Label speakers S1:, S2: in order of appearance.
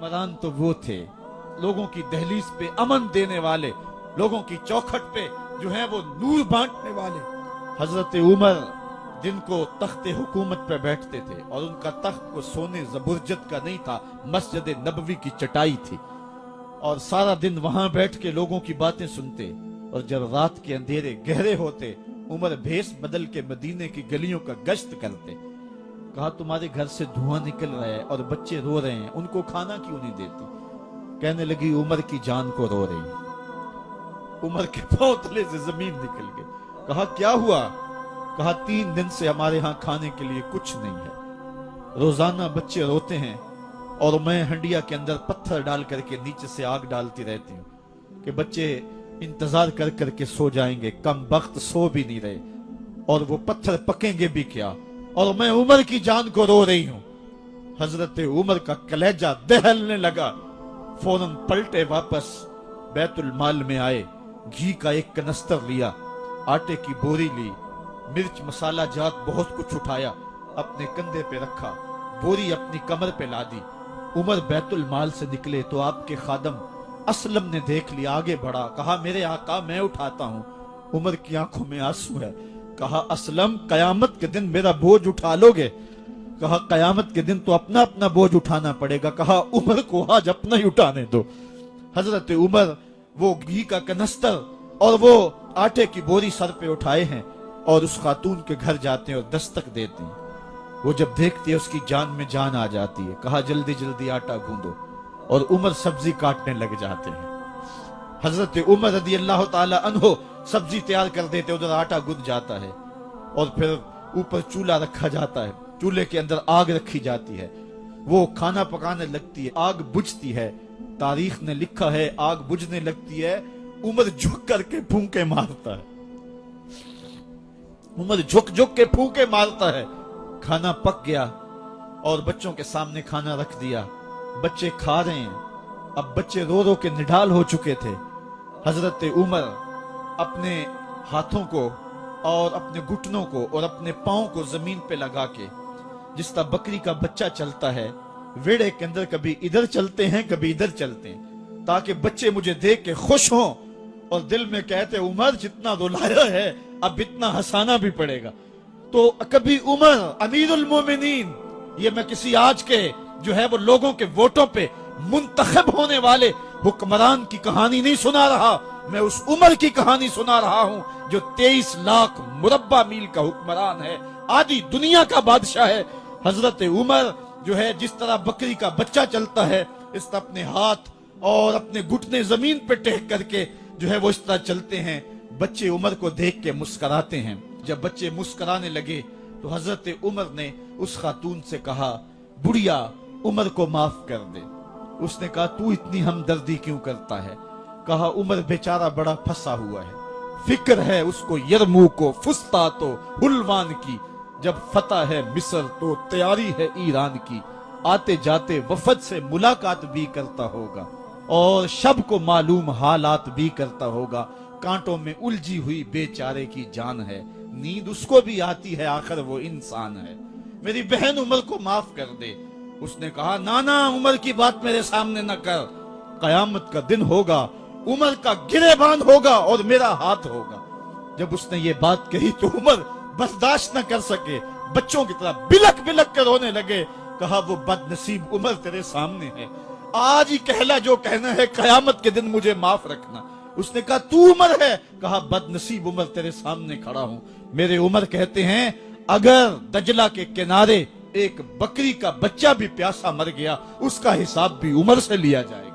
S1: हुक्मरान तो वो थे, लोगों की दहलीज पे अमन देने वाले, लोगों की चौखट पे जो है वो नूर बांटने वाले। हजरत उमर दिन को तख्ते हुकूमत पे बैठते थे और उनका तख्त को सोने जबरजद का नहीं था, मस्जिद नबवी की चटाई थी, और सारा दिन वहां बैठ के लोगों की बातें सुनते। और जब रात के अंधेरे गहरे होते, उमर भेष बदल के मदीने की गलियों का गश्त करते। कहा तुम्हारे घर से धुआं निकल रहा है और बच्चे रो रहे हैं, उनको खाना क्यों नहीं देती? कहने लगी उमर की जान को रो रही। उमर के पांव तले से जमीन निकल गई। कहा क्या हुआ? कहा 3 दिन से हमारे यहाँ खाने के लिए कुछ नहीं है, रोजाना बच्चे रोते हैं और मैं हंडिया के अंदर पत्थर डाल करके नीचे से आग डालती रहती हूँ कि बच्चे इंतजार कर करके सो जाएंगे, कम वक्त सो भी नहीं रहे, और वो पत्थर पकेंगे भी क्या, और मैं उमर की जान को रो रही हूं। हजरत उमर का कलेजा दहलने लगा। फौरन पलटे वापस बैतुल माल में आए, घी का एक कनस्तर लिया, आटे की बोरी ली, मिर्च मसाला जात बहुत कुछ उठाया, अपने कंधे पे रखा, बोरी अपनी कमर पे ला दी। उमर बैतुल माल से निकले तो आपके खादम असलम ने देख लिया, आगे बढ़ा, कहा मेरे आका मैं उठाता हूं। उमर की आंखों में आंसू है। कहा असलम कयामत के दिन मेरा बोझ उठा लोगे? कहा कयामत के दिन तो अपना अपना बोझ उठाना पड़ेगा। कहा उमर को आज अपना ही उठाने दो। हजरत उमर वो घी का कनस्तर और वो आटे की बोरी सर पे उठाए हैं और उस खातून के घर जाते हैं और दस्तक देते हैं। वो जब देखती है उसकी जान में जान आ जाती है। कहा जल्दी जल्दी आटा गूंदो, और उमर सब्जी काटने लग जाते हैं। हजरत उमर रदी अल्लाह ताला अन्हो सब्जी तैयार कर देते, उधर आटा गुंद जाता है, और फिर ऊपर चूल्हा रखा जाता है, चूल्हे के अंदर आग रखी जाती है, वो खाना पकाने लगती है, आग बुझती है। तारीख ने लिखा है आग बुझने लगती है, उमर झुक करके फूंके मारता है, उमर झुक झुक के फूंके मारता है। खाना पक गया और बच्चों के सामने खाना रख दिया, बच्चे खा रहे हैं। अब बच्चे रो रो के निढाल हो चुके थे। हजरत उमर अपने हाथों को और अपने घुटनों को और अपने पांव को जमीन पे लगा के, जिस तरह बकरी का बच्चा चलता है वेड़े के अंदर, कभी इधर चलते हैं कभी इधर चलते हैं, ताकि बच्चे मुझे देख के खुश हों और दिल में कहते उमर जितना रुलाया है अब इतना हंसाना भी पड़ेगा। तो कभी उमर अमीरुल मोमिनीन, ये मैं किसी आज के जो है वो लोगों के वोटों पे मुंतखब होने वाले हुक्मरान की कहानी नहीं सुना रहा, मैं उस उमर की कहानी सुना रहा हूं जो 23 लाख मुरब्बा मील का हुक्मरान है, आधी दुनिया का बादशाह है। हजरत उमर जो है जिस तरह बकरी का बच्चा चलता है, इस तरह अपने हाथ और अपने घुटने जमीन पे टेक करके जो है वो इस तरह चलते हैं। बच्चे उमर को देख के मुस्कुराते हैं। जब बच्चे मुस्कुराने लगे तो हजरत उमर ने उस खातून से कहा बुढ़िया उमर को माफ कर दे। उसने कहा तू इतनी हमदर्दी क्यों करता है? कहा उमर बेचारा बड़ा फंसा हुआ है, फिक्र है उसको यरमूक को, फुस्तात हुलवान की, जब फतह है मिस्र तो तैयारी है ईरान की, आते जाते वफद से मुलाकात भी करता होगा और शब को मालूम हालात भी करता होगा, कांटों में उलझी हुई बेचारे की जान है, नींद उसको भी आती है, आखिर वो इंसान है, मेरी बहन उमर को माफ कर दे। उसने कहा नाना उमर की बात मेरे सामने न कर, कयामत का दिन होगा, उमर का गिरेबान होगा और मेरा हाथ होगा। जब उसने ये बात कही तो उमर बर्दाश्त न कर सके, बच्चों की तरह बिलक बिलक कर रोने लगे। कहा वो बदनसीब उमर तेरे सामने है, आज ही कहला जो कहना है, कयामत के दिन मुझे माफ रखना। उसने कहा तू उमर है? कहा बदनसीब उमर तेरे सामने खड़ा हूं। मेरे उमर कहते हैं अगर दजला के किनारे एक बकरी का बच्चा भी प्यासा मर गया, उसका हिसाब भी उमर से लिया जाएगा।